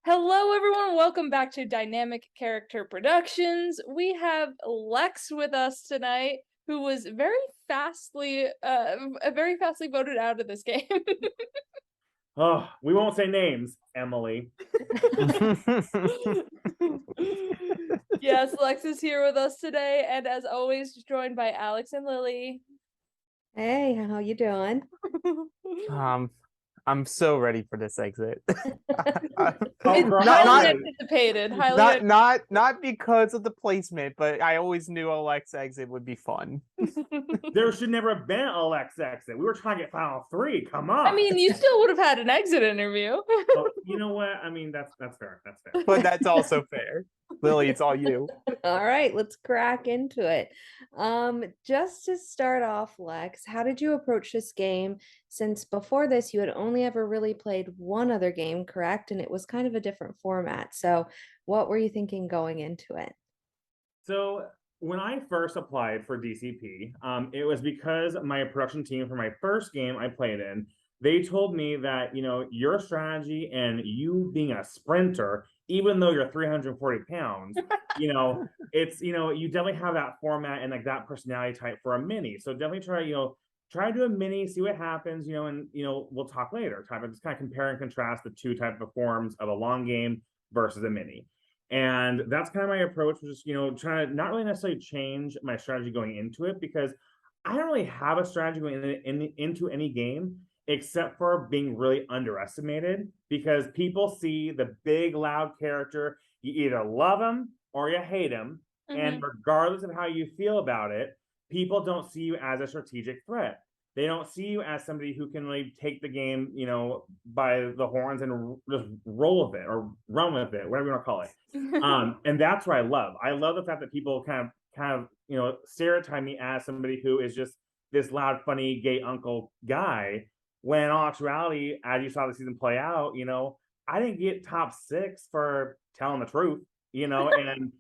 Hello, everyone. Welcome back to Dynamic Character Productions. We have Lex with us tonight, who was very fastly voted out of this game. Oh, we won't say names, Emily. Yes, Lex is here with us today, and as always, joined by Alex and Lily. Hey, how you doing? I'm so ready for this exit. Highly anticipated. Not because of the placement, but I always knew Alex exit would be fun. There should never have been a Lex exit. We were trying to get final 3. Come on. I mean, you still would have had an exit interview. Oh, you know what? I mean, that's fair. That's fair. But that's also fair. Lily, it's all you. All right, let's crack into it. Just to start off, Lex, how did you approach this game? Since before this, you had only ever really played one other game, correct? And it was kind of a different format. So what were you thinking going into it? So when I first applied for DCP, it was because my production team for my first game I played in, they told me that, your strategy and you being a sprinter, even though you're 340 pounds, it's, you definitely have that format and like that personality type for a mini. So definitely try to do a mini, see what happens, and, we'll talk later. Just kind of compare and contrast the two type of forms of a long game versus a mini. And that's kind of my approach, was just, trying to not really necessarily change my strategy going into it, because I don't really have a strategy going into any game except for being really underestimated, because people see the big, loud character. You either love him or you hate him. Mm-hmm. And regardless of how you feel about it, people don't see you as a strategic threat. They don't see you as somebody who can really take the game, by the horns and just roll with it or run with it, whatever you want to call it. And that's what I love. I love the fact that people kind of, stereotype me as somebody who is just this loud, funny, gay uncle guy. When in all actuality, as you saw the season play out, I didn't get top 6 for telling the truth, and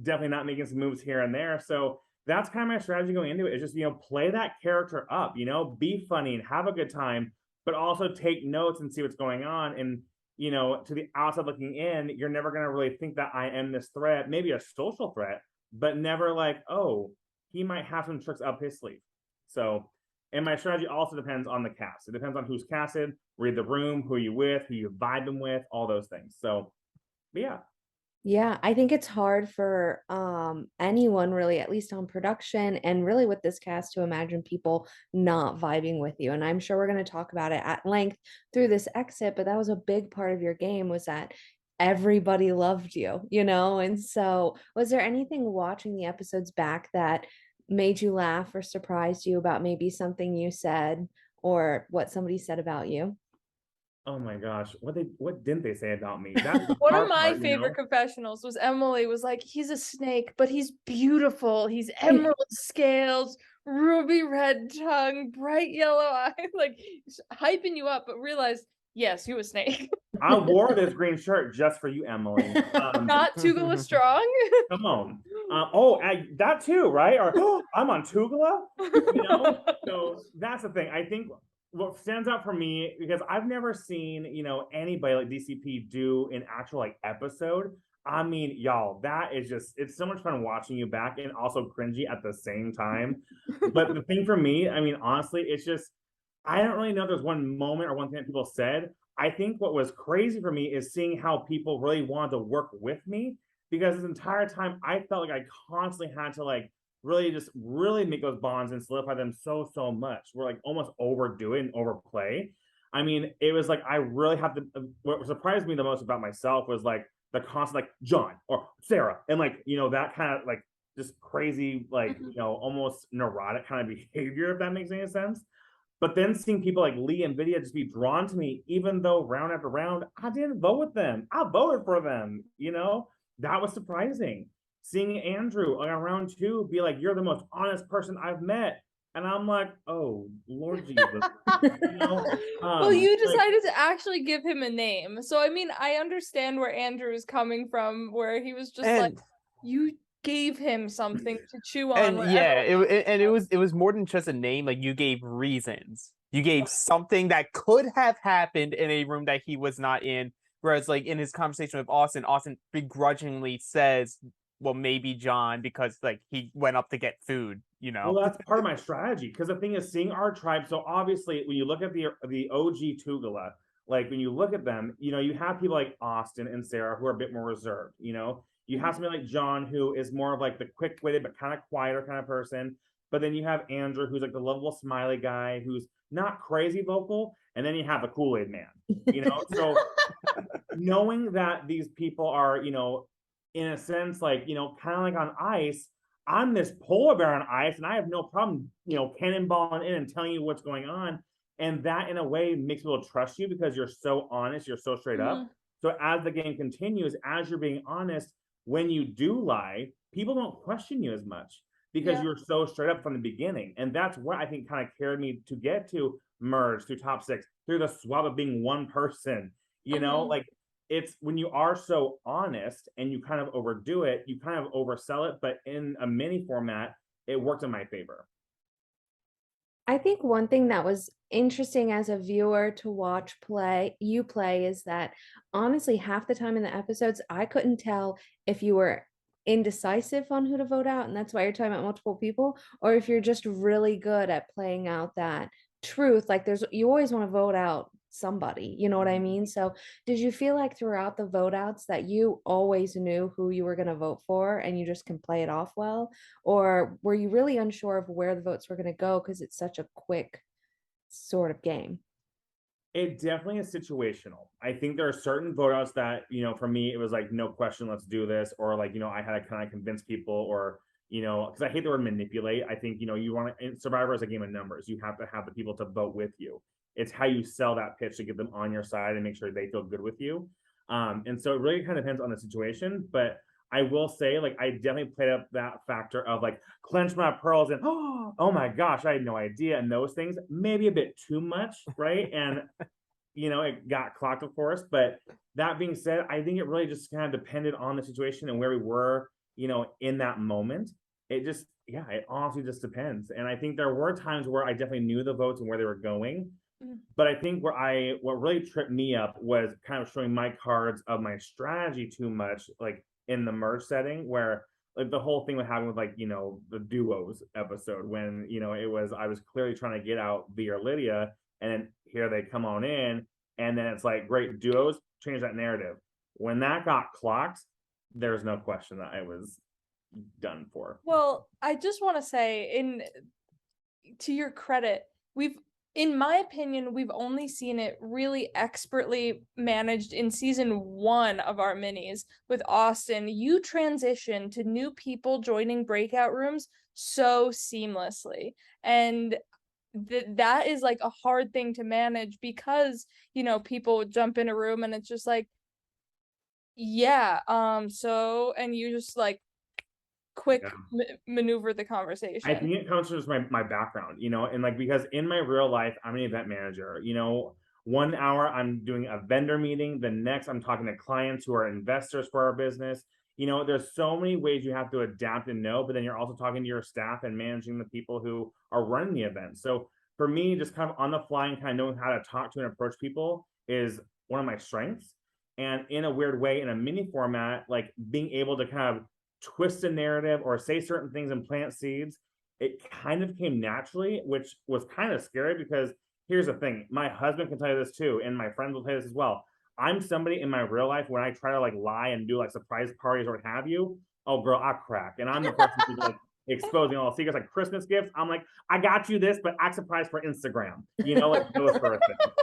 definitely not making some moves here and there. So that's kind of my strategy going into it, is just, play that character up, be funny and have a good time, but also take notes and see what's going on. And, to the outside looking in, you're never going to really think that I am this threat, maybe a social threat, but never like, oh, he might have some tricks up his sleeve. So, and my strategy also depends on the cast. It depends on who's casted, read the room, who you with, who you vibing with, all those things. So, but yeah. Yeah, I think it's hard for anyone really, at least on production and really with this cast, to imagine people not vibing with you. And I'm sure we're going to talk about it at length through this exit, but that was a big part of your game, was that everybody loved you, And so was there anything watching the episodes back that made you laugh or surprised you about maybe something you said or what somebody said about you? Oh my gosh, what didn't they say about me? One of my favorite confessionals was Emily was like, he's a snake, but he's beautiful. He's emerald scales, ruby red tongue, bright yellow eyes, like hyping you up, but realized, yes, you a snake. I wore this green shirt just for you, Emily. Not Tugela strong. Come on. That too, right? Or I'm on Tugela. So that's the thing. I think what stands out for me, because I've never seen, anybody like DCP do an actual like episode. I mean, y'all, that is just, it's so much fun watching you back and also cringy at the same time. But the thing for me, I mean, honestly, it's just, I don't really know if there's one moment or one thing that people said. I think what was crazy for me is seeing how people really wanted to work with me, because this entire time I felt like I constantly had to like really make those bonds and solidify them so much. We're like almost overdo it and overplay. I mean, it was like I really have to. What surprised me the most about myself was like the constant like John or Sarah, and like that kind of like just crazy like almost neurotic kind of behavior, if that makes any sense. But then seeing people like Lee and Vidya just be drawn to me, even though round after round, I didn't vote with them. I voted for them, that was surprising. Seeing Andrew on round 2 be like, you're the most honest person I've met. And I'm like, oh, Lord Jesus. Well, you decided to actually give him a name. So, I mean, I understand where Andrew is coming from, where he was just like, you gave him something to chew on. And yeah, it was more than just a name. Like, you gave reasons. You gave something that could have happened in a room that he was not in, Whereas like in his conversation with Austin begrudgingly says, well, maybe Jon, because like he went up to get food, you know. Well, that's part of my strategy, because the thing is, seeing our tribe. So obviously, when you look at the OG Tugela, like when you look at them, you know, you have people like Austin and Sarah who are a bit more reserved. You know, you have somebody like Jon who is more of like the quick-witted but kind of quieter kind of person. But then you have Andrew, who's like the lovable, smiley guy who's not crazy vocal, and then you have the Kool-Aid man. You know, so knowing that these people are, you know, in a sense, like, you know, kind of like on ice. I'm this polar bear on ice, and I have no problem, you know, cannonballing in and telling you what's going on. And that, in a way, makes people trust you because you're so honest, you're so straight up. So as the game continues, as you're being honest, when you do lie, people don't question you as much because you're so straight up from the beginning. And that's what I think kind of carried me to get to merge through top 6, through the swap of being one person. You know, like, it's when you are so honest and you kind of overdo it, you kind of oversell it, but in a mini format, it worked in my favor. I think one thing that was interesting as a viewer to watch you play is that honestly, half the time in the episodes, I couldn't tell if you were indecisive on who to vote out, and that's why you're talking about multiple people, or if you're just really good at playing out that truth. Like you always want to vote out somebody, you know what I mean? So did you feel like throughout the vote outs that you always knew who you were going to vote for and you just can play it off well? Or were you really unsure of where the votes were going to go because it's such a quick sort of game? It definitely is situational. I think there are certain vote outs that, you know, for me, it was like, no question, let's do this. Or like, you know, I had to kind of convince people, or, you know, because I hate the word manipulate. I think, you know, you want to, Survivor is a game of numbers. You have to have the people to vote with you. It's how you sell that pitch to get them on your side and make sure they feel good with you. And so it really kind of depends on the situation. But I will say, like, I definitely played up that factor of like clench my pearls and oh my gosh, I had no idea, and those things maybe a bit too much, right? And you know, it got clocked, of course. But that being said, I think it really just kind of depended on the situation and where we were, you know, in that moment. It just, yeah, it honestly just depends. And I think there were times where I definitely knew the votes and where they were going. But I think what really tripped me up was kind of showing my cards of my strategy too much, like in the merge setting, where like the whole thing would happen with, like, you know, the duos episode when, you know, I was clearly trying to get out Vee or Lydia, and then here they come on in, and then it's like, great, duos, change that narrative. When that got clocked, there's no question that I was done for. Well, I just want to say, to your credit, in my opinion, we've only seen it really expertly managed in season 1 of our minis with Austin. You transition to new people joining breakout rooms so seamlessly. And that is like a hard thing to manage because, you know, people would jump in a room and it's just like, yeah, so, and you just like quick maneuver the conversation. I think it comes from just my background, you know, and like, because in my real life, I'm an event manager, you know. 1 hour I'm doing a vendor meeting, the next I'm talking to clients who are investors for our business. You know, there's so many ways you have to adapt and know, but then you're also talking to your staff and managing the people who are running the event. So for me, just kind of on the fly and kind of knowing how to talk to and approach people is one of my strengths. And in a weird way, in a mini format, like being able to kind of twist a narrative or say certain things and plant seeds, it kind of came naturally, which was kind of scary because here's the thing, my husband can tell you this too, and my friends will tell you this as well. I'm somebody in my real life, when I try to like lie and do like surprise parties or what have you, oh girl, I crack. And I'm the person who's like exposing all the secrets, like Christmas gifts. I'm like, I got you this, but act surprised for Instagram, you know, like those sort of things.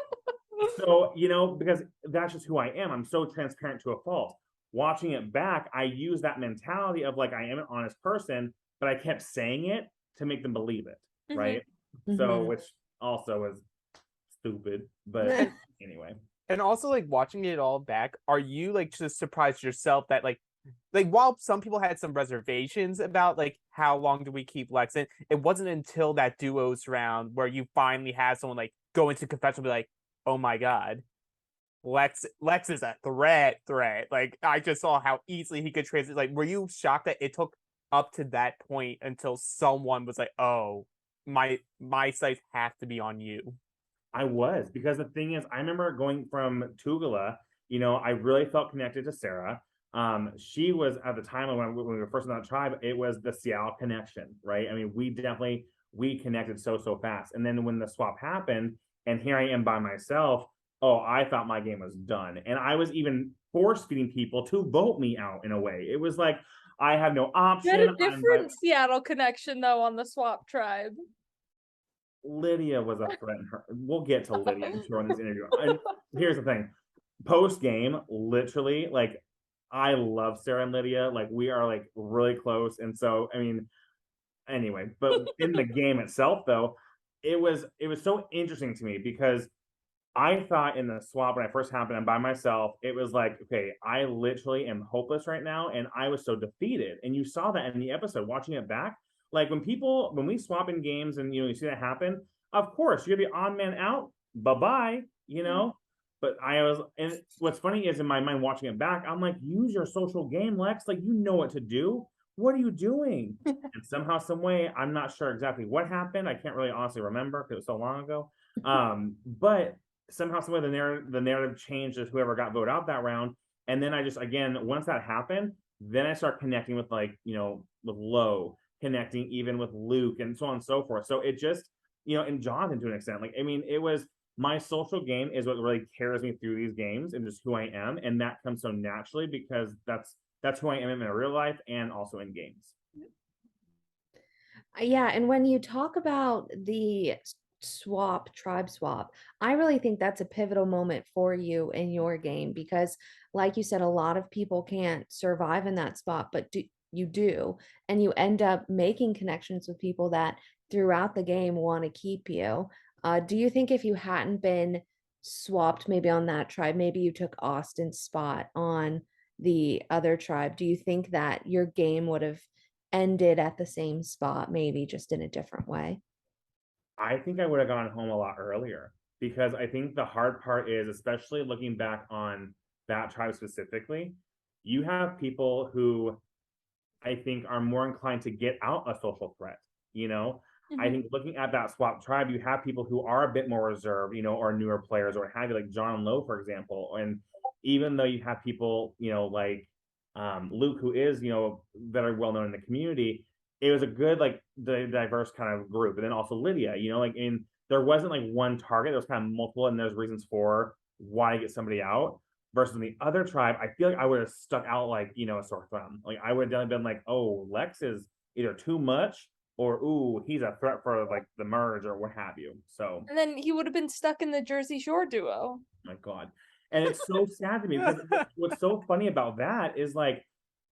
So, you know, because that's just who I am. I'm so transparent to a fault. Watching it back, I use that mentality of like, I am an honest person, but I kept saying it to make them believe it, right? So, which also is stupid, but anyway. And also, like, watching it all back, are you like just surprised yourself that like while some people had some reservations about like how long do we keep Lex in, it wasn't until that duos round where you finally had someone like go into confession and be like, oh my god, Lex is a threat. Like, I just saw how easily he could translate. Like, were you shocked that it took up to that point until someone was like, oh, my sights have to be on you? I was, because the thing is, I remember going from Tugela, You know, I really felt connected to Sarah. She was at the time when we were first in that tribe, it was the Seattle connection, right? I mean, we connected so fast. And then when the swap happened, and here I am by myself, oh, I thought my game was done. And I was even force feeding people to vote me out in a way. It was like, I have no option. You had a different Seattle connection though on the swap tribe. Lydia was a threat. We'll get to Lydia, I'm sure, in this interview. And here's the thing. Post game, literally, like, I love Sarah and Lydia. Like, we are like really close. And so, I mean, anyway, but in the game itself, though, it was so interesting to me because I thought in the swap when I first happened, I'm by myself. It was like, okay, I literally am hopeless right now, and I was so defeated. And you saw that in the episode, watching it back. Like when we swap in games, and you see that happen, of course you're gonna be on man out. Bye bye, you know. But and what's funny is in my mind watching it back, I'm like, use your social game, Lex. Like, you know what to do. What are you doing? And somehow, some way, I'm not sure exactly what happened. I can't really honestly remember because it was so long ago. But somehow, some way, the narrative changed as whoever got voted out that round. And then I just, again, once that happened, then I start connecting with, like, you know, with Lo, connecting even with Luke, and so on and so forth. So it just, you know, and Jonathan to an extent, like, I mean, it was my social game is what really carries me through these games and just who I am. And that comes so naturally because that's who I am in my real life and also in games. Yeah, and when you talk about the tribe swap, I really think that's a pivotal moment for you in your game because, like you said, a lot of people can't survive in that spot, but you do, and you end up making connections with people that throughout the game want to keep you. Do you think if you hadn't been swapped maybe on that tribe, maybe you took Austin's spot on the other tribe, do you think that your game would have ended at the same spot, maybe just in a different way? I think I would have gone home a lot earlier because I think the hard part is, especially looking back on that tribe specifically, you have people who I think are more inclined to get out a social threat, you know? I think looking at that swap tribe, you have people who are a bit more reserved, you know, or newer players or have you, like John and Lo, for example. And even though you have people, you know, like Luke, who is, you know, very well known in the community, it was a good, like, the diverse kind of group. And then also Lydia, you know, like, there wasn't like one target, there was kind of multiple, and there's reasons for why to get somebody out. Versus in the other tribe, I feel like I would have stuck out like, you know, a sore thumb. Like, I would have definitely been like, oh, Lex is either too much or, ooh, he's a threat for like the merge or what have you. So, and then he would have been stuck in the Jersey Shore duo. My God. And it's so sad to me because what's so funny about that is, like,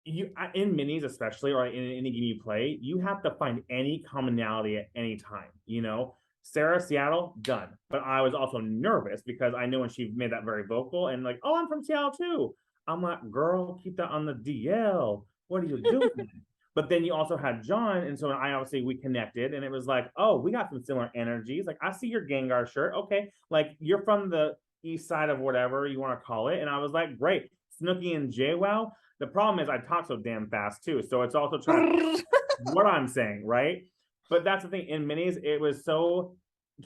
you in minis especially, or in any game you play, you have to find any commonality at any time, you know. Sarah, Seattle, done. But I was also nervous because I know when she made that very vocal and like, oh, I'm from Seattle too. I'm like, girl, keep that on the DL. What are you doing? But then you also had Jon, and so we connected, and it was like, oh, we got some similar energies. Like, I see your Gengar shirt. Okay, like, you're from the east side of whatever you want to call it. And I was like, great. Snooki and JWoww. The problem is I talk so damn fast too. So it's also trying to what I'm saying, right? But that's the thing. In minis, it was so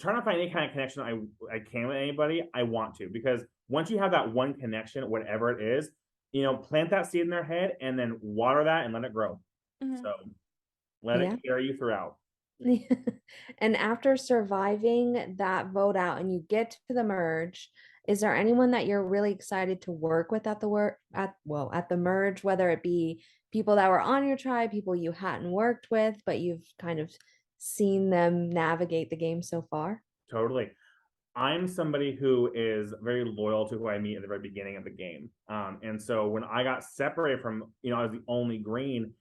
trying to find any kind of connection I can with anybody, I want to. Because once you have that one connection, whatever it is, you know, plant that seed in their head and then water that and let it grow. So let it carry you throughout. And after surviving that vote out and you get to the merge, is there anyone that you're really excited to work with at the merge, whether it be people that were on your tribe, people you hadn't worked with, but you've kind of seen them navigate the game so far? Totally. I'm somebody who is very loyal to who I meet at the very beginning of the game. And so when I got separated from, you know, I was the only green,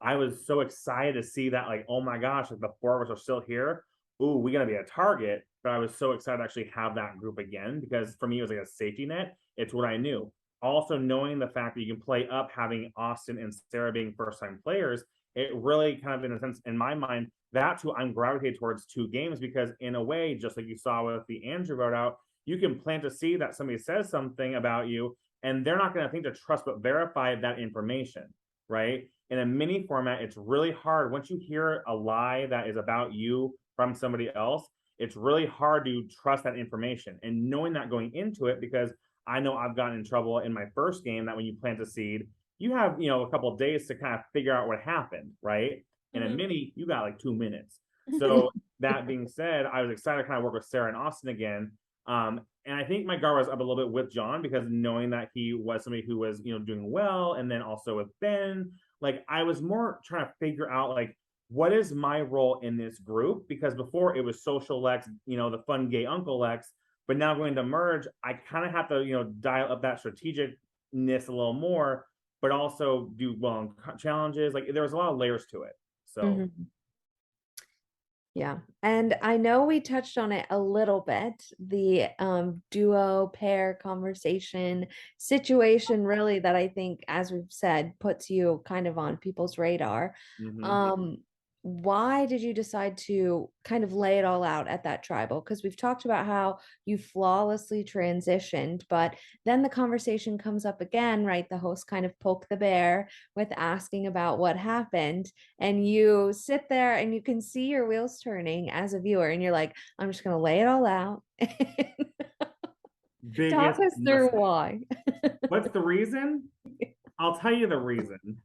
I was so excited to see that, like, oh my gosh, like, the four of us are still here. Ooh, we're going to be a target. But I was so excited to actually have that group again, because for me, it was like a safety net. It's what I knew. Also, knowing the fact that you can play up, having Austin and Sarah being first-time players, it really kind of, in a sense, in my mind, that's who I'm gravitated towards 2 games, because in a way, just like you saw with the Andrew vote out, you can plant a seed that somebody says something about you, and they're not going to think to trust but verify that information, right? In a mini format, it's really hard. Once you hear a lie that is about you from somebody else, it's really hard to trust that information. And knowing that going into it, because I know I've gotten in trouble in my first game that when you plant a seed, you have, a couple of days to kind of figure out what happened, right? In a mini, you got like 2 minutes. So that being said, I was excited to kind of work with Sarah and Austin again. And I think my guard was up a little bit with Jon, because knowing that he was somebody who was, doing well, and then also with Ben, like I was more trying to figure out like, what is my role in this group? Because before it was social Lex, the fun gay uncle Lex, but now going to merge, I kind of have to, dial up that strategicness a little more, but also do well in challenges. Like there was a lot of layers to it. So. Yeah. And I know we touched on it a little bit, the duo pair conversation situation, really, that I think, as we've said, puts you kind of on people's radar. Why did you decide to kind of lay it all out at that tribal? Because we've talked about how you flawlessly transitioned, but then the conversation comes up again, right? The host kind of poke the bear with asking about what happened, and you sit there and you can see your wheels turning as a viewer, and you're like, I'm just going to lay it all out. Talk us through why. What's the reason? I'll tell you the reason.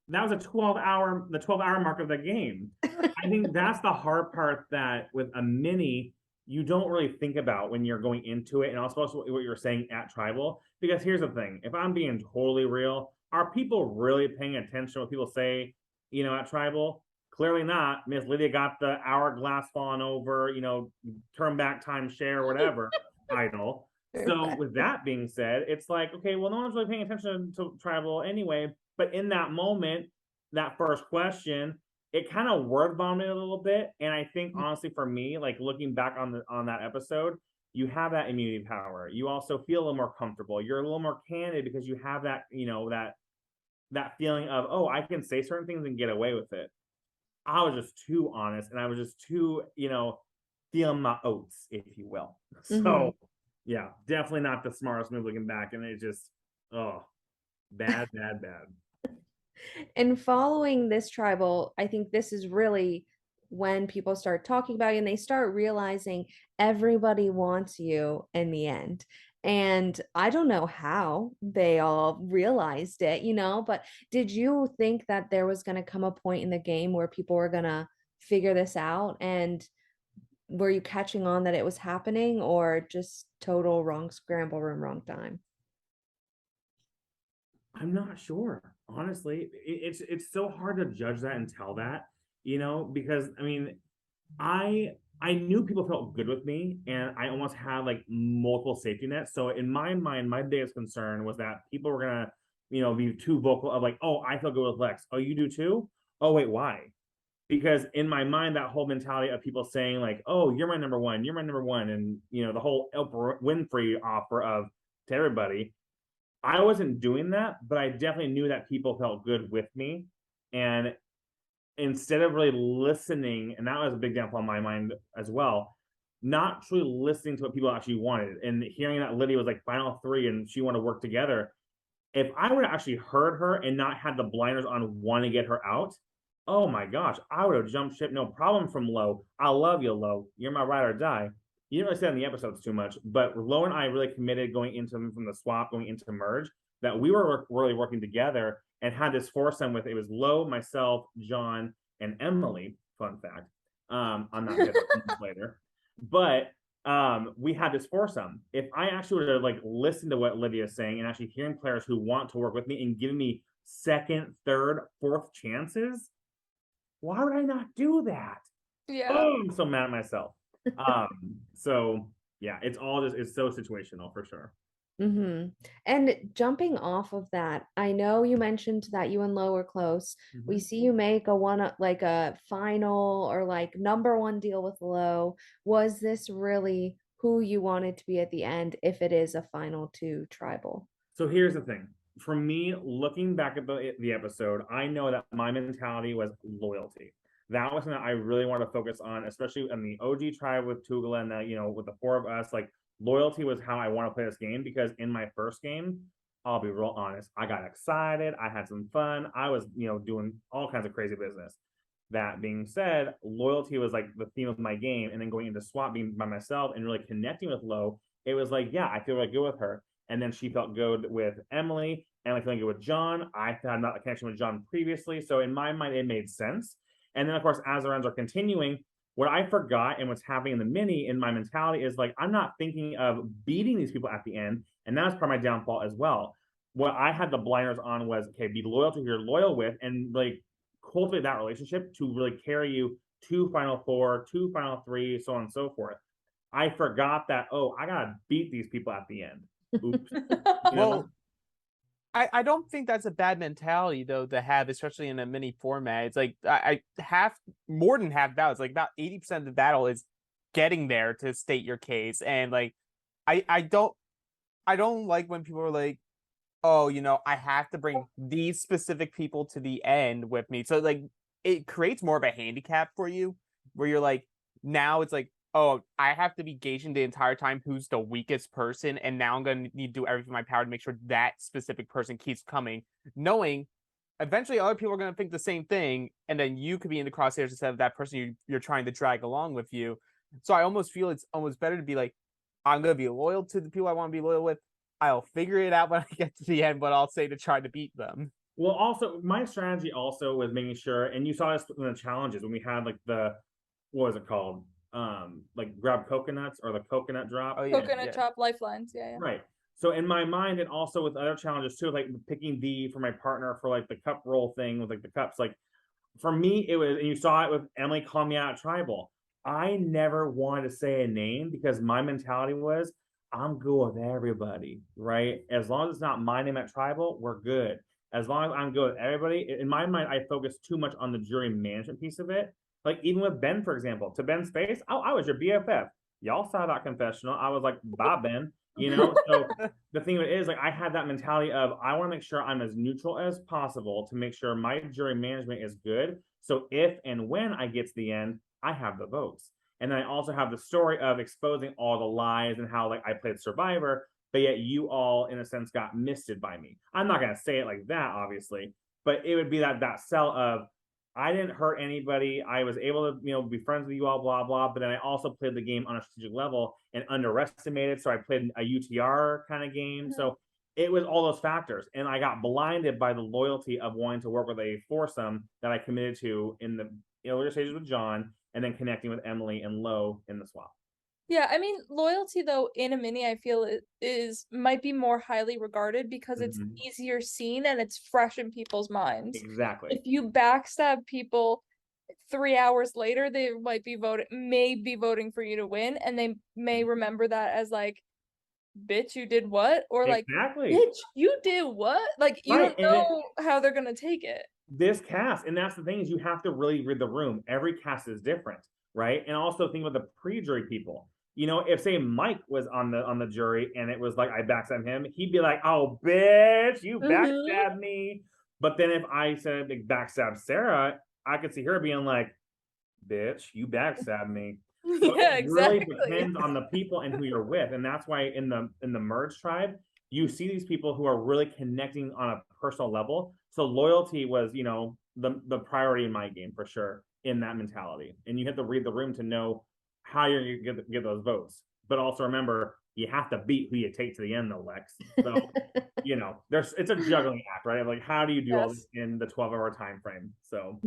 That was the 12-hour mark of the game. I think that's the hard part, that with a mini, you don't really think about when you're going into it, and also what you're saying at tribal. Because here's the thing, if I'm being totally real, are people really paying attention to what people say, at tribal? Clearly not. Miss Lydia got the hourglass falling over, turn back time share, whatever, idol. So with that being said, it's like, okay, well, no one's really paying attention to tribal anyway. But in that moment, that first question, it kind of word vomited a little bit. And I think honestly for me, like looking back on that episode, you have that immunity power. You also feel a little more comfortable. You're a little more candid because you have that, that feeling of, oh, I can say certain things and get away with it. I was just too honest, and I was just too, feeling my oats, if you will. So yeah, definitely not the smartest move looking back. And it just, bad. And following this tribal, I think this is really when people start talking about you and they start realizing everybody wants you in the end. And I don't know how they all realized it, but did you think that there was going to come a point in the game where people were going to figure this out? And were you catching on that it was happening, or just total wrong scramble room, wrong time? I'm not sure, honestly. It's so hard to judge that and tell that, because I mean, I knew people felt good with me, and I almost had like multiple safety nets. So in my mind, my biggest concern was that people were gonna, be too vocal of like, oh, I feel good with Lex. Oh, you do too? Oh, wait, why? Because in my mind, that whole mentality of people saying like, oh, you're my number one, and the whole Oprah Winfrey offer of to everybody. I wasn't doing that, but I definitely knew that people felt good with me. And instead of really listening, and that was a big downfall in my mind as well, not truly listening to what people actually wanted, and hearing that Lydia was like final 3 and she wanted to work together. If I would have actually heard her and not had the blinders on wanting to get her out, oh my gosh, I would have jumped ship, no problem, from Lo. I love you, Lo. You're my ride or die. You didn't really say in the episodes too much, but Lo and I really committed going into from the swap, going into merge, that we were really working together and had this foursome with, it was Lo, myself, Jon, and Emily. Fun fact. I'm not going to later. But we had this foursome. If I actually would have like listened to what Lydia is saying and actually hearing players who want to work with me and giving me second, third, fourth chances, why would I not do that? Yeah. Oh, I'm so mad at myself. So yeah, it's so situational for sure. And jumping off of that, I know you mentioned that you and Lo were close. We see you make a final or like number one deal with Lo. Was this really who you wanted to be at the end, if it is a final 2 tribal? So here's the thing. For me, looking back at the episode, I know that my mentality was loyalty. That was something that I really wanted to focus on, especially in the OG tribe with Tugela and with the 4 of us. Like, loyalty was how I want to play this game, because in my first game, I'll be real honest, I got excited, I had some fun, I was doing all kinds of crazy business. That being said, loyalty was like the theme of my game, and then going into swap being by myself and really connecting with Lo, it was like, yeah, I feel really good with her. and then she felt good with Emily. Emily feeling good with Jon. I had not a connection with Jon previously, so in my mind, it made sense. And then, of course, as the rounds are continuing, what I forgot and what's happening in the mini in my mentality is like, I'm not thinking of beating these people at the end. And that's part of my downfall as well. What I had the blinders on was, okay, be loyal to who you're loyal with and like cultivate that relationship to really carry you to Final Four, to Final Three, so on and so forth. I forgot that, oh, I got to beat these people at the end. Oops. Well, I don't think that's a bad mentality though to have, especially in a mini format. It's like I have more than half battle. It's like about 80% of the battle is getting there to state your case. And like I don't like when people are like, oh, you know, I have to bring these specific people to the end with me. So like it creates more of a handicap for you where you're like, now it's like, oh, I have to be gauging the entire time who's the weakest person, and now I'm going to need to do everything in my power to make sure that specific person keeps coming, knowing eventually other people are going to think the same thing, and then you could be in the crosshairs instead of that person you're trying to drag along with you. So I almost feel it's almost better to be like, I'm going to be loyal to the people I want to be loyal with. I'll figure it out when I get to the end, but I'll say to try to beat them. Well, also, my strategy also was making sure, and you saw this in the challenges when we had like what was it called? Like grab coconuts or the coconut drop. Oh, yeah, Coconut drop lifelines. Yeah. Right. So in my mind, and also with other challenges too, like picking Vee for my partner for like the cup roll thing with like the cups, like for me, it was, and you saw it with Emily calling me out at Tribal. I never wanted to say a name because my mentality was, I'm good with everybody, right? As long as it's not my name at Tribal, we're good. As long as I'm good with everybody, in my mind, I focus too much on the jury management piece of it. Like even with Ben, for example, to Ben's face, I was your BFF. Y'all saw that confessional. I was like, bye, Ben. You know, so the thing of it is, like, I had that mentality of I want to make sure I'm as neutral as possible to make sure my jury management is good. So if and when I get to the end, I have the votes. And then I also have the story of exposing all the lies and how like I played Survivor, but yet you all, in a sense, got misted by me. I'm not gonna say it like that, obviously, but it would be that sell of I didn't hurt anybody. I was able to, be friends with you all, blah, blah. But then I also played the game on a strategic level and underestimated. So I played a UTR kind of game. Mm-hmm. So it was all those factors. And I got blinded by the loyalty of wanting to work with a foursome that I committed to in the earlier stages with Jon and then connecting with Emily and Lo in the swap. Yeah, I mean, loyalty though in a mini, I feel might be more highly regarded because it's easier seen and it's fresh in people's minds. Exactly. If you backstab people 3 hours later, they may be voting for you to win, and they may remember that as like, bitch, you did what? Or like, bitch, you did what? Like, you don't know how they're gonna take it. This cast, and that's the thing, is you have to really read the room. Every cast is different, right? And also think about the pre-jury people. If say Mike was on the jury and it was like I backstabbed him, he'd be like, "Oh, bitch, you backstabbed me." But then if I said like, backstab Sarah, I could see her being like, "Bitch, you backstabbed me." So yeah, exactly. It really depends on the people and who you're with, and that's why in the merge tribe, you see these people who are really connecting on a personal level. So loyalty was, the priority in my game for sure in that mentality, and you have to read the room to know how you're going to get those votes. But also remember, you have to beat who you take to the end, though, Lex. So, it's a juggling act, right? Like, how do you do all this in the 12-hour time frame? So,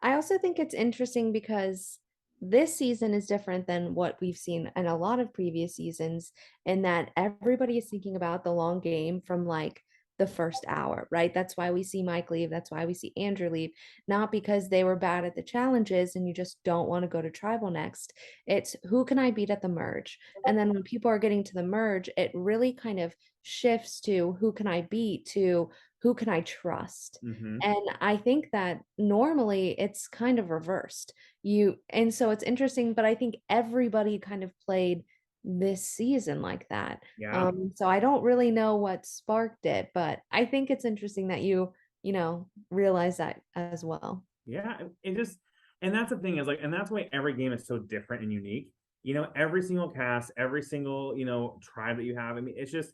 I also think it's interesting because this season is different than what we've seen in a lot of previous seasons, in that everybody is thinking about the long game from like the first hour, right? That's why we see Mike leave. That's why we see Andrew leave, not because they were bad at the challenges and you just don't want to go to tribal next. It's who can I beat at the merge? And then when people are getting to the merge, it really kind of shifts to who can I beat to who can I trust? And I think that normally it's kind of reversed. And so it's interesting, but I think everybody kind of played this season like that. Yeah. So I don't really know what sparked it, but I think it's interesting that you realize that as well. Yeah, and that's the thing is like, and that's why every game is so different and unique. Every single cast, every single tribe that you have. I mean, it's just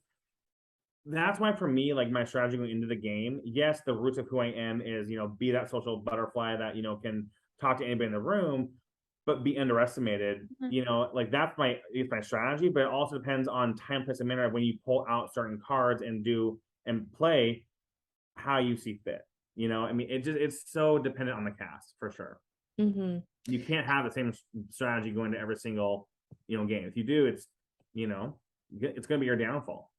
that's why for me, like my strategy going into the game, yes, the roots of who I am is be that social butterfly that can talk to anybody in the room. but be underestimated. You know, like that's my strategy, but it also depends on time, place, and manner of when you pull out certain cards and do and play how you see fit. You know, I mean, it's so dependent on the cast for sure. You can't have the same strategy going to every single, you know, game. If you do, it's, you know, it's going to be your downfall.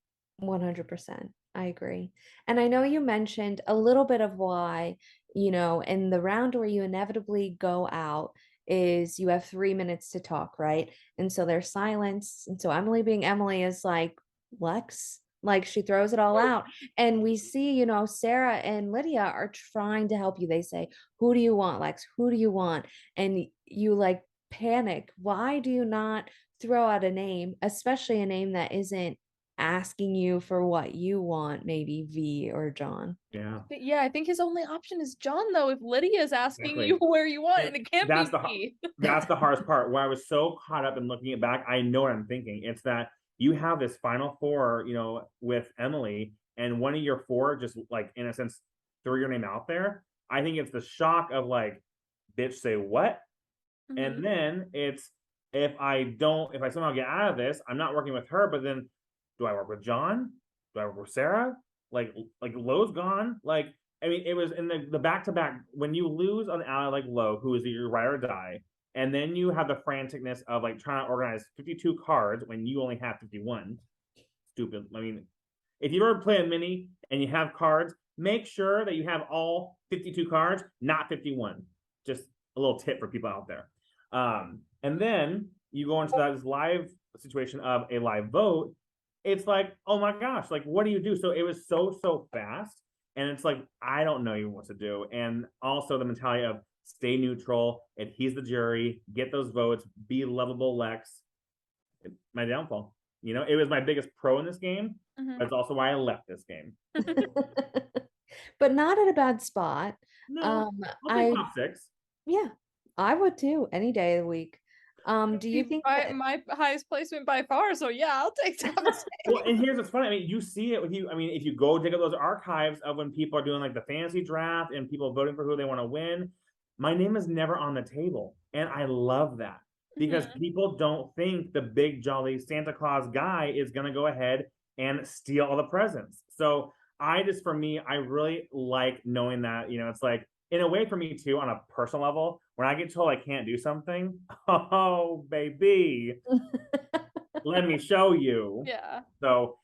100%. I agree. And I know you mentioned a little bit of why, you know, in the round where you inevitably go out is you have 3 minutes to talk, right? And so there's silence. And so Emily being Emily is like, Lex, like she throws it all out. And we see, you know, Sarah and Lydia are trying to help you. They say, who do you want, Lex? Who do you want? And you like panic. Why do you not throw out a name, especially a name that isn't asking you for what you want, maybe Vee or Jon? Yeah, I think his only option is Jon, though. If Lydia is asking you where you want, and it can't be Vee. That's the hardest part. Where I was so caught up in looking it back, I know what I'm thinking. It's that you have this final four, you know, with Emily, and one of your four just like in a sense threw your name out there. I think it's the shock of like, bitch, say what? And then it's if I somehow get out of this, I'm not working with her, but then do I work with Jon? Do I work with Sarah? Like Lo's gone. Like, I mean, it was in the back-to-back, when you lose an ally like Lo, who is your ride or die, and then you have the franticness of like trying to organize 52 cards when you only have 51. Stupid. I mean, if you ever play a mini and you have cards, make sure that you have all 52 cards, not 51. Just a little tip for people out there. And then you go into that live situation of a live vote. It's like, oh my gosh, like, what do you do? So it was so fast. And it's like, I don't know even what to do. And also the mentality of stay neutral, adhese the jury, get those votes, be lovable Lex. My downfall. You know, it was my biggest pro in this game. But it's also why I left this game. But not at a bad spot. No, I'll take top 6. Yeah, I would too, any day of the week. Do you think my highest placement by far? So yeah, I'll take top 6. Well, and here's what's funny. I mean, you see it with you. I mean, if you go dig up those archives of when people are doing like the fantasy draft and people voting for who they want to win, my name is never on the table, and I love that because people don't think the big jolly Santa Claus guy is gonna go ahead and steal all the presents. So for me, I really like knowing that, you know, it's like, in a way for me too, on a personal level, when I get told I can't do something, oh baby, let me show you. Yeah. So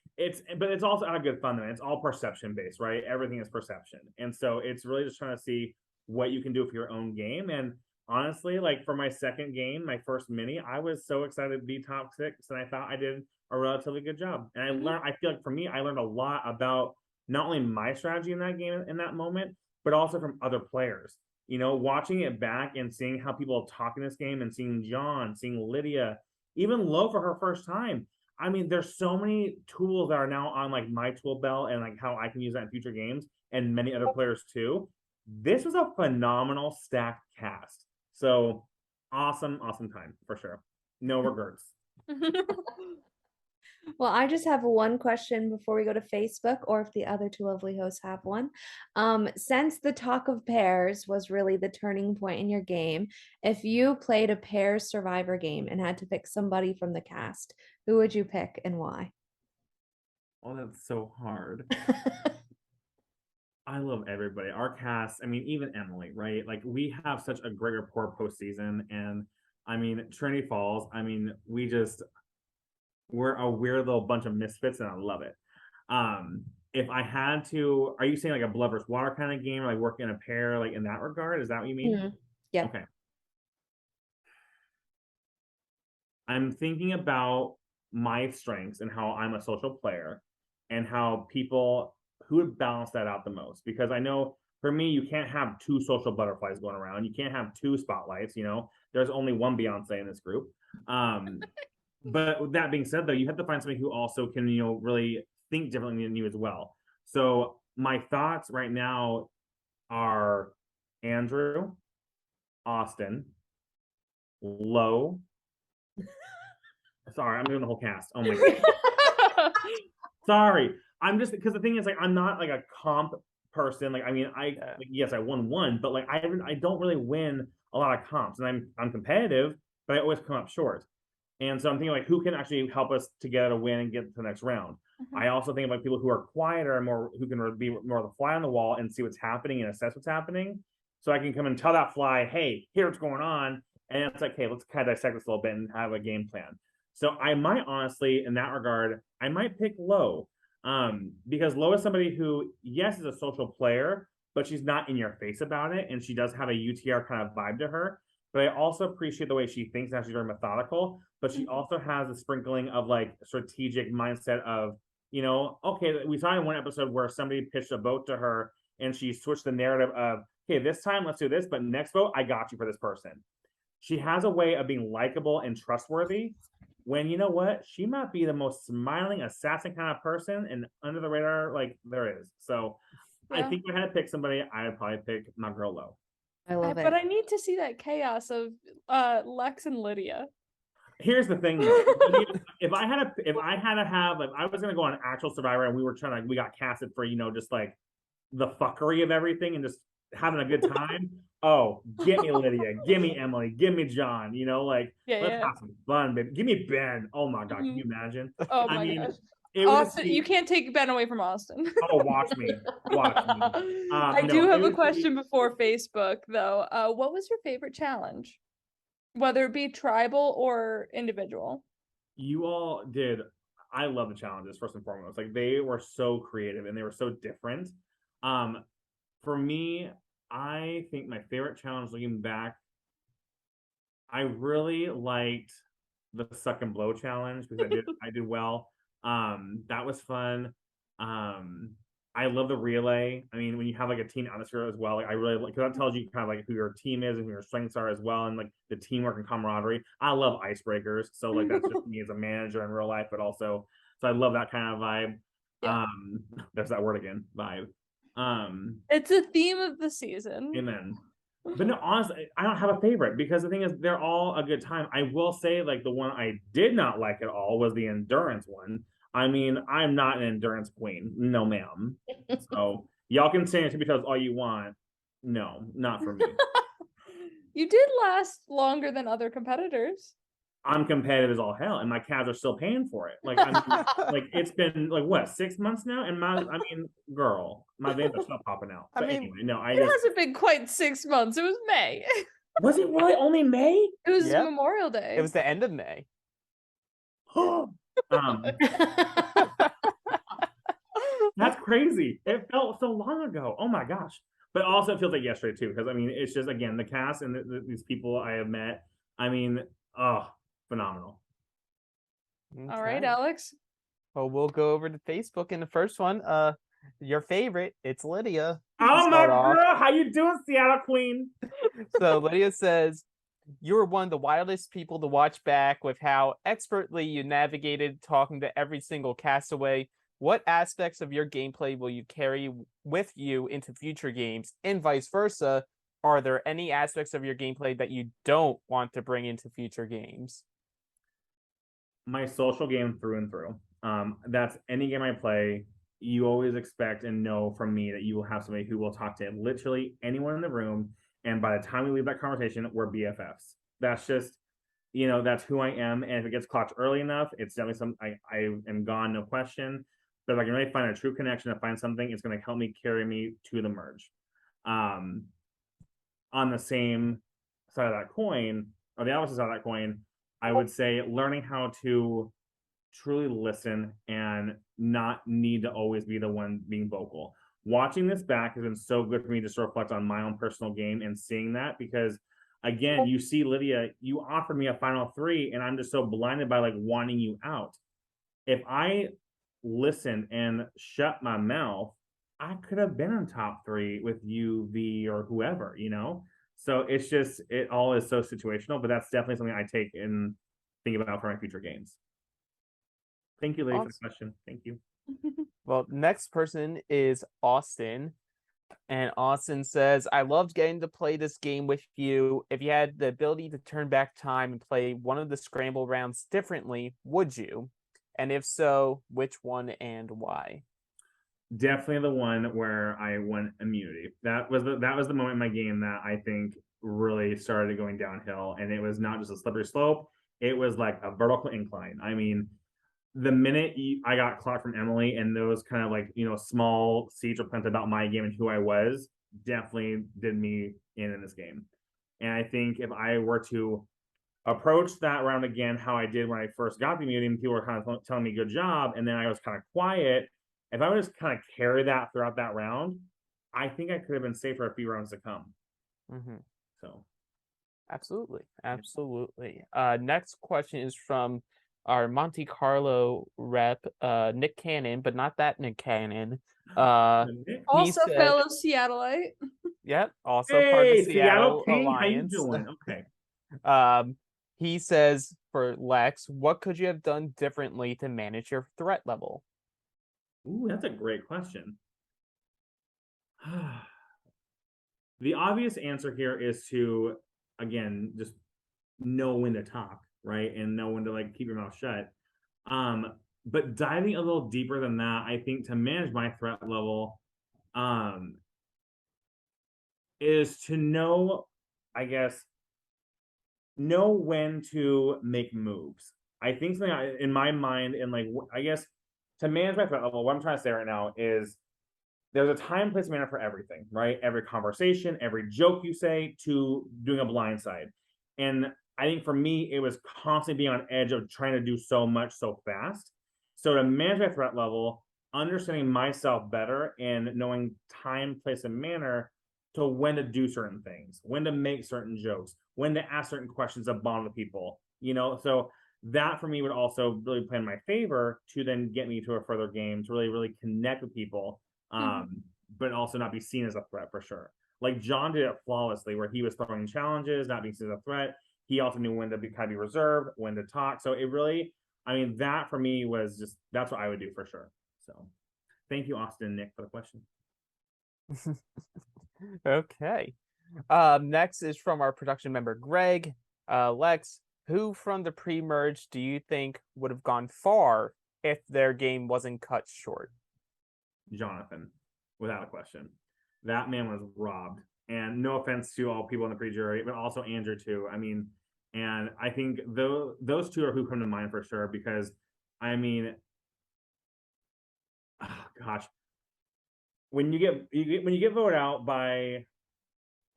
but it's also out of good fun though. It's all perception based, right? Everything is perception. And so it's really just trying to see what you can do for your own game. And honestly, like for my second game, my first mini, I was so excited to be top 6, and I thought I did a relatively good job. And I feel like for me, I learned a lot about not only my strategy in that game in that moment, but also from other players. You know, watching it back and seeing how people talk in this game and seeing Jon, seeing Lydia, even Lo for her first time. I mean, there's so many tools that are now on like my tool belt and like how I can use that in future games and many other players too. This was a phenomenal stacked cast. So awesome time for sure. No regrets. Well, I just have one question before we go to Facebook, or if the other two lovely hosts have one. Since the talk of pairs was really the turning point in your game, if you played a pairs survivor game and had to pick somebody from the cast, who would you pick and why? Oh, that's so hard. I love everybody. Our cast, I mean, even Emily, right? Like, we have such a great rapport postseason. And I mean, Trinity Falls, I mean, we're a weird little bunch of misfits, and I love it. If I had to, are you saying like a blood versus water kind of game, or like work in a pair, like in that regard? Is that what you mean? Yeah. Okay. I'm thinking about my strengths and how I'm a social player and how people who would balance that out the most. Because I know for me, you can't have 2 social butterflies going around. You can't have 2 spotlights, you know, there's only one Beyonce in this group. But with that being said, though, you have to find somebody who also can, you know, really think differently than you as well. So my thoughts right now are Andrew, Austin, Lo. Sorry, I'm doing the whole cast. Oh my god. Sorry. I'm just, because the thing is, like, I'm not like a comp person. Like, I mean, yes, I won one, but like I don't really win a lot of comps, and I'm competitive, but I always come up short. And so I'm thinking like, who can actually help us to get a win and get to the next round? I also think about people who are quieter and more, who can be more of the fly on the wall and see what's happening and assess what's happening. So I can come and tell that fly, hey, here's what's going on. And it's like, hey, let's kind of dissect this a little bit and have a game plan. So I might honestly, in that regard, I might pick Lo. Because Lo is somebody who, yes, is a social player, but she's not in your face about it. And she does have a UTR kind of vibe to her. But I also appreciate the way she thinks now. She's very methodical, but she also has a sprinkling of like strategic mindset of, you know, okay, we saw in one episode where somebody pitched a vote to her and she switched the narrative of, okay, this time let's do this, but next vote, I got you for this person. She has a way of being likable and trustworthy when, you know what, she might be the most smiling assassin kind of person and under the radar like there is. So I think if I had to pick somebody, I would probably pick my girl Lo. I love it. But I need to see that chaos of Lex and Lydia. Here's the thing though. if I was gonna go on actual Survivor and we got casted for, you know, just like the fuckery of everything and just having a good time. Oh, get me Lydia, give me Emily, give me Jon, you know, like let's have some fun, baby. Give me Ben. Oh my god, can you imagine? Oh my gosh. Austin, you can't take Ben away from Austin. Oh, watch me. I do have a question before Facebook though. What was your favorite challenge? Whether it be tribal or individual. You all did. I love the challenges first and foremost. Like they were so creative and they were so different. For me, I think my favorite challenge looking back, I really liked the suck and blow challenge because I did well. That was fun. I love the relay. I mean, when you have like a team atmosphere as well, like I really like, because that tells you kind of like who your team is and who your strengths are as well, and like the teamwork and camaraderie. I love icebreakers, so like that's just me as a manager in real life, but also so I love that kind of vibe. Yeah. There's that word again, vibe. It's a theme of the season. Amen. But no, honestly, I don't have a favorite because the thing is, they're all a good time. I will say, like the one I did not like at all was the endurance one. I mean, I'm not an endurance queen. No, ma'am. So y'all can say it to me all you want. No, not for me. You did last longer than other competitors. I'm competitive as all hell, and my calves are still paying for it. Like, I mean, like it's been like what 6 months now, and girl, my veins are still popping out. But anyway, no, it hasn't been quite 6 months. It was May. Was it really only May? It was Memorial Day. It was the end of May. That's crazy. It felt so long ago. Oh my gosh. But also it feels like yesterday too, because I mean it's just again the cast and these people I have met. I mean, phenomenal. Okay. All right, Alex. Well, we'll go over to Facebook in the first one. Your favorite, it's Lydia. Oh my girl, how you doing, Seattle Queen? So Lydia says, you were one of the wildest people to watch back with how expertly you navigated talking to every single castaway. What aspects of your gameplay will you carry with you into future games? And vice versa, are there any aspects of your gameplay that you don't want to bring into future games? My social game through and through. That's any game I play. You always expect and know from me that you will have somebody who will talk to literally anyone in the room. And by the time we leave that conversation, we're BFFs. That's just, that's who I am. And if it gets clocked early enough, it's definitely something I am gone, no question. But if I can really find a true connection to find something, it's going to help me carry me to the merge. On the same side of that coin, or the opposite side of that coin, I would say learning how to truly listen and not need to always be the one being vocal. Watching this back has been so good for me to reflect on my own personal game and seeing that, because again, you see Lydia, you offered me a final 3 and I'm just so blinded by like wanting you out. If I listened and shut my mouth, I could have been in top 3 with you, Vee, or whoever, So it's just, it all is so situational, but that's definitely something I take and think about for my future games. Thank you, Lydia, for the question. Thank you. Well, next person is Austin. And Austin says, I loved getting to play this game with you. If you had the ability to turn back time and play one of the scramble rounds differently, would you? And if so, which one and why? Definitely the one where I won immunity. That was the moment in my game that I think really started going downhill, and it was not just a slippery slope, it was like a vertical incline. I mean, the minute I got clocked from Emily, and those kind of like, small seeds were planted about my game and who I was, definitely did me in this game. And I think if I were to approach that round again how I did when I first got the immunity, people were kind of telling me good job, and then I was kind of quiet. If I would just kind of carry that throughout that round, I think I could have been safe for a few rounds to come. So absolutely. Next question is from our Monte Carlo rep, Nick Cannon, but not that Nick Cannon. Also fellow Seattleite. Yep, also part of the Seattle King, Alliance. How you doing? Okay. He says, for Lex, what could you have done differently to manage your threat level? Ooh, that's a great question. The obvious answer here is to, again, just know when to talk, right? And know when to like keep your mouth shut. But diving a little deeper than that, I think to manage my threat level, is to know, I guess, know when to make moves. I think something in my mind, and like, I guess to manage my threat level, what I'm trying to say right now is there's a time, place, manner for everything, right? Every conversation, every joke you say, to doing a blindside. And I think for me, it was constantly being on edge of trying to do so much so fast. So to manage my threat level, understanding myself better and knowing time, place, and manner to when to do certain things, when to make certain jokes, when to ask certain questions that bond with people, so that for me would also really play in my favor to then get me to a further game, to really, really connect with people, but also not be seen as a threat for sure. Like Jon did it flawlessly, where he was throwing challenges, not being seen as a threat. He also knew when to be kind of be reserved, when to talk. So it really, I mean, that for me was just, that's what I would do for sure. So thank you, Austin and Nick, for the question. Okay. Next is from our production member, Greg. Lex, who from the pre-merge do you think would have gone far if their game wasn't cut short? Jonathan, without a question. That man was robbed. And no offense to all people in the pre-jury, but also Andrew too. I mean, and I think those two are who come to mind for sure, because I mean, oh gosh, when you get voted out by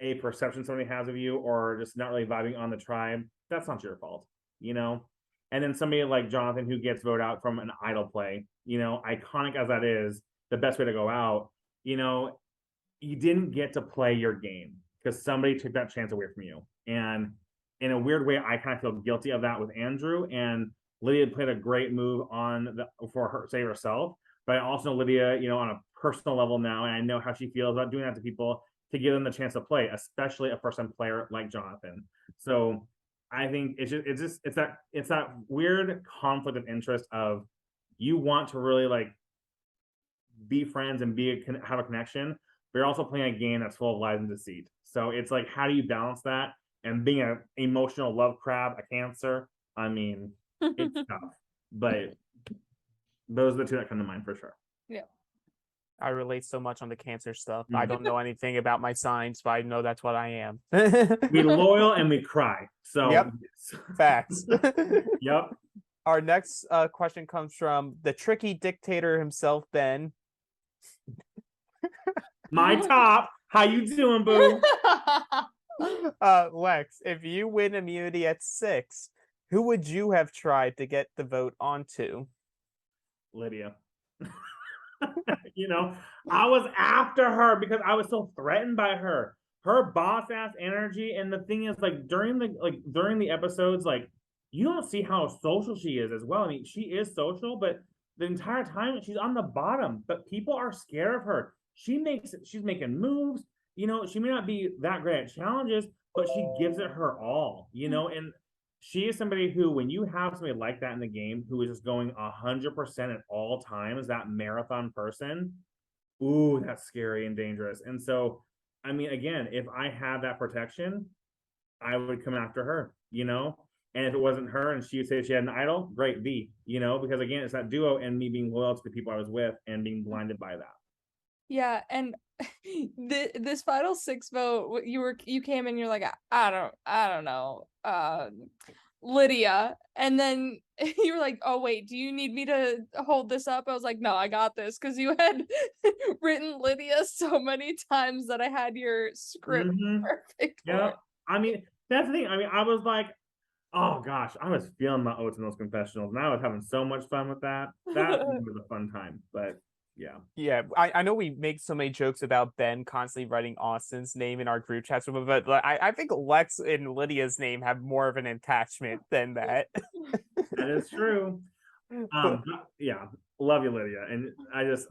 a perception somebody has of you, or just not really vibing on the tribe, that's not your fault, And then somebody like Jonathan who gets voted out from an idol play, iconic as that is, the best way to go out, you didn't get to play your game because somebody took that chance away from you. And in a weird way, I kind of feel guilty of that with Andrew. And Lydia played a great move for her, save herself. But I also know Lydia, on a personal level now, and I know how she feels about doing that to people, to give them the chance to play, especially a first-time player like Jonathan. So I think it's that weird conflict of interest of, you want to really like be friends and have a connection, but you're also playing a game that's full of lies and deceit. So it's like, how do you balance that? And being an emotional love crab, a Cancer, I mean, it's tough. But those are the two that come to mind for sure. Yeah. I relate so much on the Cancer stuff. I don't know anything about my signs, but I know that's what I am. We loyal and we cry. So yep. Facts. Yep. Our next question comes from the tricky dictator himself, Ben. My top. How you doing, boo? Lex, if you win immunity at 6, who would you have tried to get the vote onto? Lydia. I was after her because I was so threatened by her boss ass energy. And the thing is, like, during the episodes, like, you don't see how social she is as well. I mean, she is social, but the entire time she's on the bottom, but people are scared of her. She's making moves, she may not be that great at challenges, but she gives it her all, and she is somebody who, when you have somebody like that in the game, who is just going 100% at all times, that marathon person, ooh, that's scary and dangerous. And so, I mean, again, if I had that protection, I would come after her, and if it wasn't her and she would say she had an idol, great, Vee, because again, it's that duo and me being loyal to the people I was with and being blinded by that. Yeah, and this final 6 vote, you came in, you're like, I don't know, Lydia, and then you were like, oh wait, do you need me to hold this up? I was like, no, I got this, because you had written Lydia so many times that I had your script perfect for Yeah, it. I mean, that's the thing. I mean, I was like, oh gosh, I was feeling my oats in those confessionals, and I was having so much fun with that. That was a fun time, but yeah. Yeah, I know we make so many jokes about Ben constantly writing Austin's name in our group chats, but I think Lex and Lydia's name have more of an attachment than that. That is true. Yeah, love you, Lydia, and I just,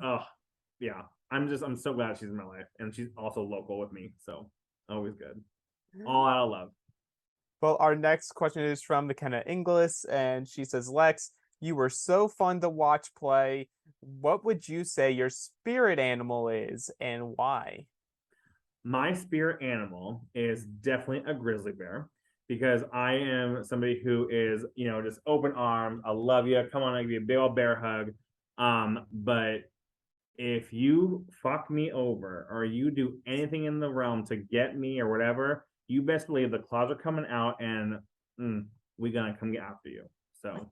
yeah, I'm so glad she's in my life, and she's also local with me, so always good. All out of love. Well, our next question is from McKenna Inglis, and she says, Lex, you were so fun to watch play. What would you say your spirit animal is and why? My spirit animal is definitely a grizzly bear because I am somebody who is, just open arms. I love you. Come on, I'll give you a big old bear hug. But if you fuck me over or you do anything in the realm to get me or whatever, you best believe the claws are coming out and we're gonna come get after you. So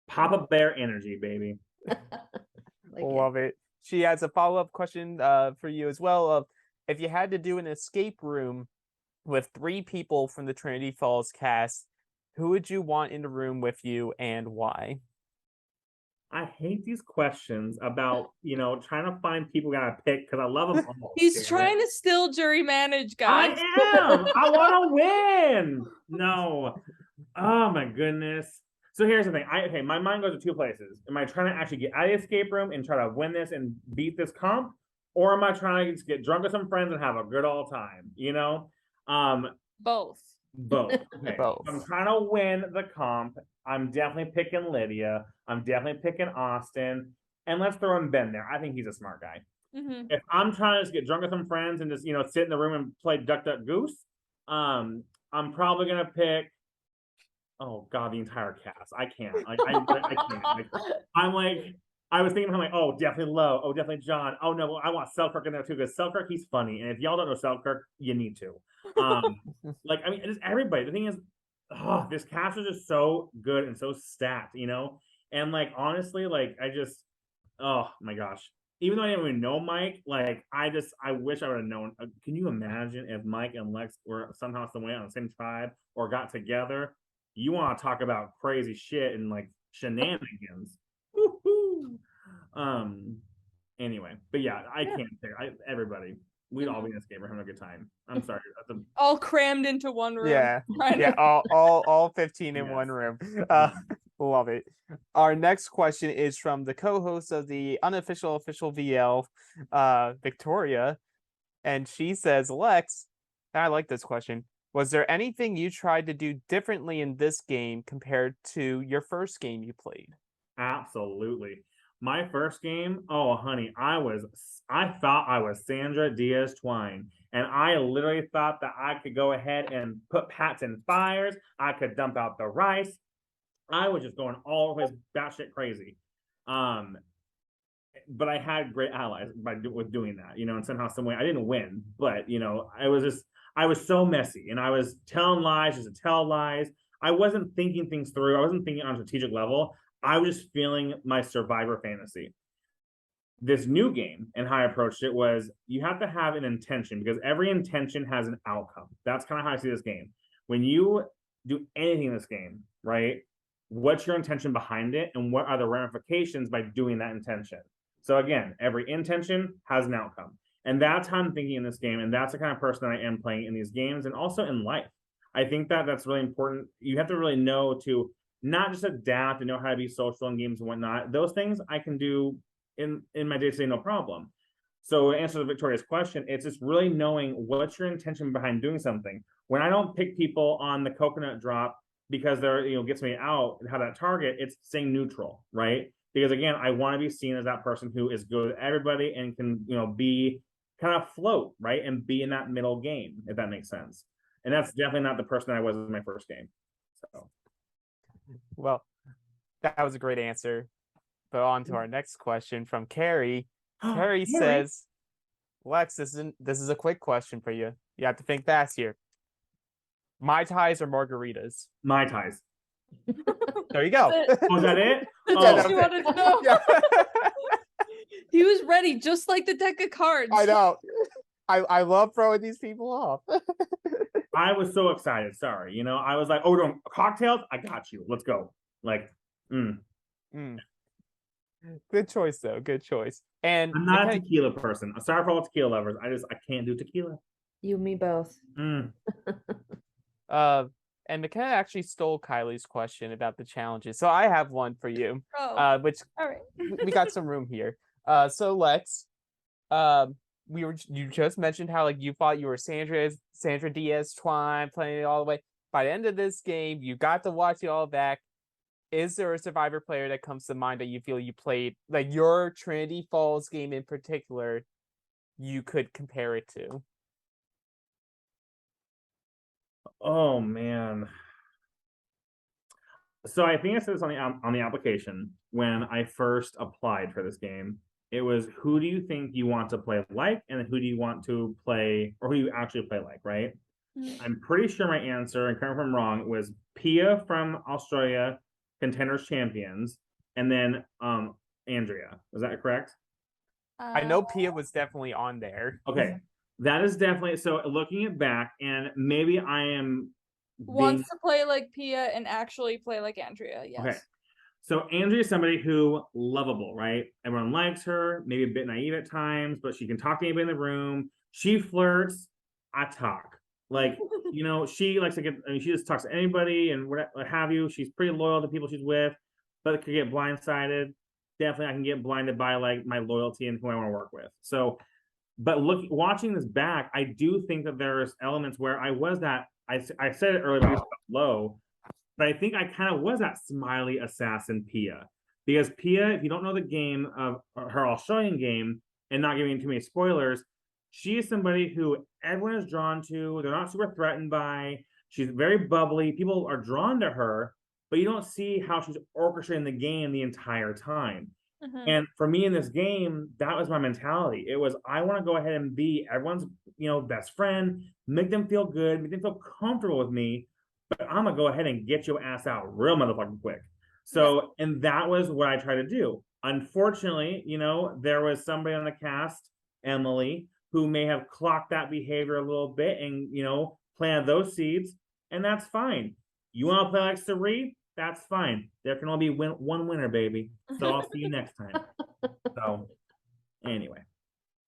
Papa Bear energy, baby. Love it. She has a follow-up question for you as well. If you had to do an escape room with 3 people from the Trinity Falls cast, who would you want in the room with you and why? I hate these questions about, trying to find people gotta pick because I love them all. He's trying to still jury manage, guys. I am. I want to win. No. Oh my goodness. So here's the thing. Okay, my mind goes to 2 places. Am I trying to actually get out of the escape room and try to win this and beat this comp? Or am I trying to just get drunk with some friends and have a good old time? Both. Okay. Both. I'm trying to win the comp. I'm definitely picking Lydia. I'm definitely picking Austin. And let's throw in Ben there. I think he's a smart guy. Mm-hmm. If I'm trying to just get drunk with some friends and just, sit in the room and play Duck Duck Goose, I'm probably going to pick, oh God, the entire cast. I can't. I can't. I was thinking, I'm like, oh, definitely Lo. Oh, definitely Jon. Oh, no, I want Selkirk in there too, because Selkirk, he's funny. And if y'all don't know Selkirk, you need to. Just everybody. The thing is, this cast is just so good and so stacked, And honestly, oh my gosh. Even though I didn't even know Mike, I wish I would have known. Can you imagine if Mike and Lex were somehow some way on the same tribe or got together? You want to talk about crazy shit and shenanigans. Woo-hoo. Anyway, but yeah, I can't pick everybody. We'd all be in escape. We're having a good time. I'm sorry. All crammed into one room. Yeah. All 15 in one room. Love it. Our next question is from the co-host of the unofficial official VL, Victoria, and she says, Lex, I like this question. Was there anything you tried to do differently in this game compared to your first game you played? Absolutely. My first game, oh honey, I thought I was Sandra Diaz Twine. And I literally thought that I could go ahead and put Pats in fires. I could dump out the rice. I was just going all the way batshit crazy. But I had great allies with doing that, and somehow, some way I didn't win, but I was so messy and I was telling lies just to tell lies. I wasn't thinking things through. I wasn't thinking on a strategic level. I was just feeling my survivor fantasy. This new game and how I approached it was you have to have an intention because every intention has an outcome. That's kind of how I see this game. When you do anything in this game, right? What's your intention behind it and what are the ramifications by doing that intention? So again, every intention has an outcome. And that's how I'm thinking in this game. And that's the kind of person that I am playing in these games and also in life. I think that that's really important. You have to really know to not just adapt and know how to be social in games and whatnot. Those things I can do in my day-to-day, no problem. So to answer Victoria's question, it's just really knowing what's your intention behind doing something. When I don't pick people on the coconut drop because they're, gets me out and have that target, it's staying neutral, right? Because again, I want to be seen as that person who is good with everybody and can, be kind of float, right? And be in that middle game, if that makes sense. And that's definitely not the person I was in my first game. So, well, that was a great answer. But on to our next question from Carrie. Carrie says, Lex, this is a quick question for you. You have to think fast here. Mai Tais or margaritas? Mai Tais. There you go. Was that it? That's what she wanted to know. Yeah. He was ready, just like the deck of cards. I know. I love throwing these people off. I was so excited. Sorry. You know, I was like, oh, we're doing cocktails? I got you. Let's go. Like, Good choice, though. Good choice. And I'm not a tequila person. I'm sorry for all tequila lovers. I can't do tequila. You and me both. And McKenna actually stole Kylie's question about the challenges. So I have one for you. Which all right. We got some room here. So Lex, you just mentioned how like you thought you were Sandra Diaz Twine playing it all the way. By the end of this game, you got to watch it all back. Is there a Survivor player that comes to mind that you feel you played, like your Trinity Falls game in particular, you could compare it to? Oh man. So I think I said this on the application when I first applied for this game. It was, who do you think you want to play like, and who do you want to play, or who you actually play like, right? I'm pretty sure my answer, and correct me if I'm wrong, was Pia from Australia, Contenders Champions, and then Andrea. Is that correct? I know Pia was definitely on there. Okay. That is definitely, so looking it back, and maybe I am wants to play like Pia and actually play like Andrea. Yes. Okay. So Andrea is somebody who lovable, right? Everyone likes her, maybe a bit naive at times, but she can talk to anybody in the room. She flirts. I talk. Like, you know, she likes to she just talks to anybody and what have you. She's pretty loyal to people she's with, but it could get blindsided. Definitely I can get blinded by like my loyalty and who I want to work with. So, but watching this back, I do think that there's elements where I was that, I said it earlier, low, but I think I kind of was that smiley assassin Pia. Because Pia, if you don't know the game of her Australian game, and not giving too many spoilers, she is somebody who everyone is drawn to. They're not super threatened by. She's very bubbly. People are drawn to her, but you don't see how she's orchestrating the game the entire time. And for me in this game, that was my mentality. It was, I want to go ahead and be everyone's, best friend, make them feel good, make them feel comfortable with me, but I'm going to go ahead and get your ass out real motherfucking quick. So, and that was what I tried to do. Unfortunately, there was somebody on the cast, Emily, who may have clocked that behavior a little bit and, planted those seeds, and that's fine. You want to play like Sari? That's fine. There can only be one winner, baby. So I'll see you next time. So anyway.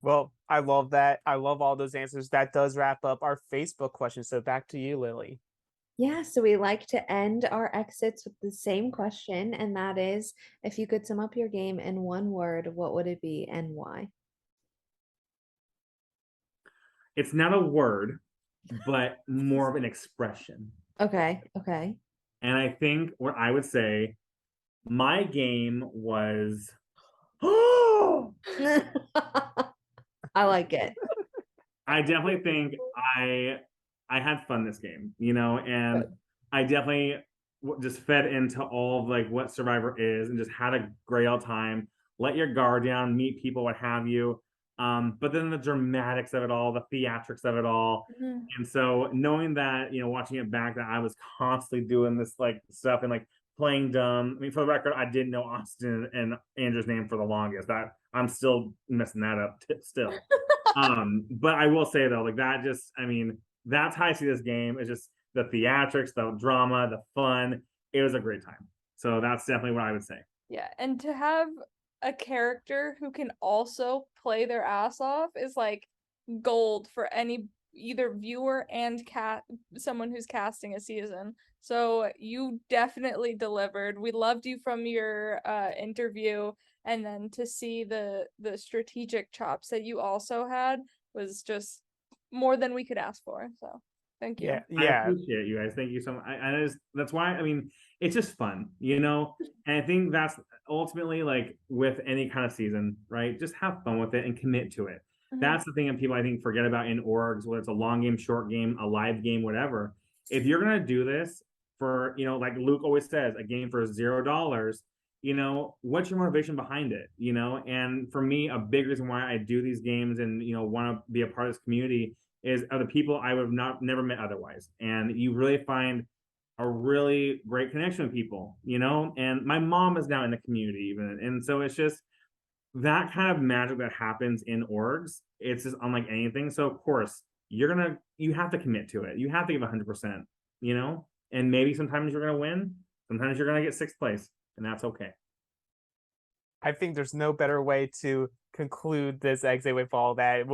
Well, I love that. I love all those answers. That does wrap up our Facebook question. So back to you, Lily. Yeah, so we like to end our exits with the same question, and that is, if you could sum up your game in one word, what would it be and why? It's not a word, but more of an expression. Okay. And I think what I would say, my game was, I like it. I definitely think I had fun this game, and I definitely just fed into all of like what Survivor is and just had a great old time. Let your guard down, meet people, what have you. But then the dramatics of it all, the theatrics of it all. And so knowing that, watching it back, that I was constantly doing this like stuff and like playing dumb. I mean, for the record, I didn't know Austin and Andrew's name for the longest. That I'm still messing that up still. But I will say though, like that just, I mean, that's how I see this game. It's just the theatrics, the drama, the fun. It was a great time. So that's definitely what I would say. Yeah, and to have a character who can also play their ass off is like gold for any either viewer and someone who's casting a season. So you definitely delivered. We loved you from your interview, and then to see the strategic chops that you also had was just more than we could ask for. So thank you. Yeah. I appreciate you guys. Thank you so much. That's why, I mean, it's just fun, and I think that's ultimately like with any kind of season, right? Just have fun with it and commit to it. That's the thing that people I think forget about in orgs, whether it's a long game, short game, a live game, whatever. If you're going to do this for, like Luke always says, a game for $0, you know, what's your motivation behind it, you know? And for me, a big reason why I do these games and, you know, want to be a part of this community is of the people I would have never met otherwise. And you really find a really great connection with people, you know? And my mom is now in the community even. And so it's just that kind of magic that happens in orgs. It's just unlike anything. So of course, you have to commit to it. You have to give 100%, you know? And maybe sometimes you're going to win. Sometimes you're going to get 6th place, and that's okay. I think there's no better way to conclude this exit with all that.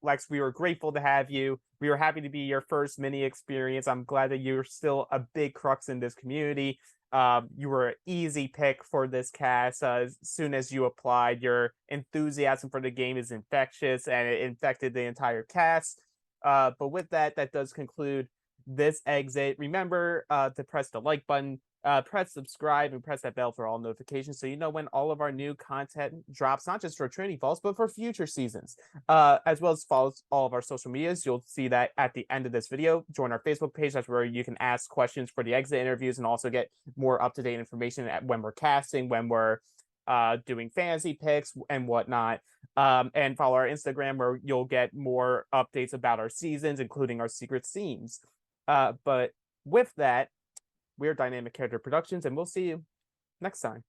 Lex, we were grateful to have you. We were happy to be your first mini experience. I'm glad that you're still a big crux in this community. You were an easy pick for this cast. As soon as you applied, your enthusiasm for the game is infectious, and it infected the entire cast. But with that, that does conclude this exit. Remember to press the like button, press subscribe, and press that bell for all notifications so you know when all of our new content drops, not just for Trinity Falls, but for future seasons. As well as follow all of our social medias. You'll see that at the end of this video. Join our Facebook page. That's where you can ask questions for the exit interviews and also get more up-to-date information when we're casting, when we're doing fantasy picks and whatnot. And follow our Instagram where you'll get more updates about our seasons, including our secret scenes. But with that, we're Dynamic Character Productions, and we'll see you next time.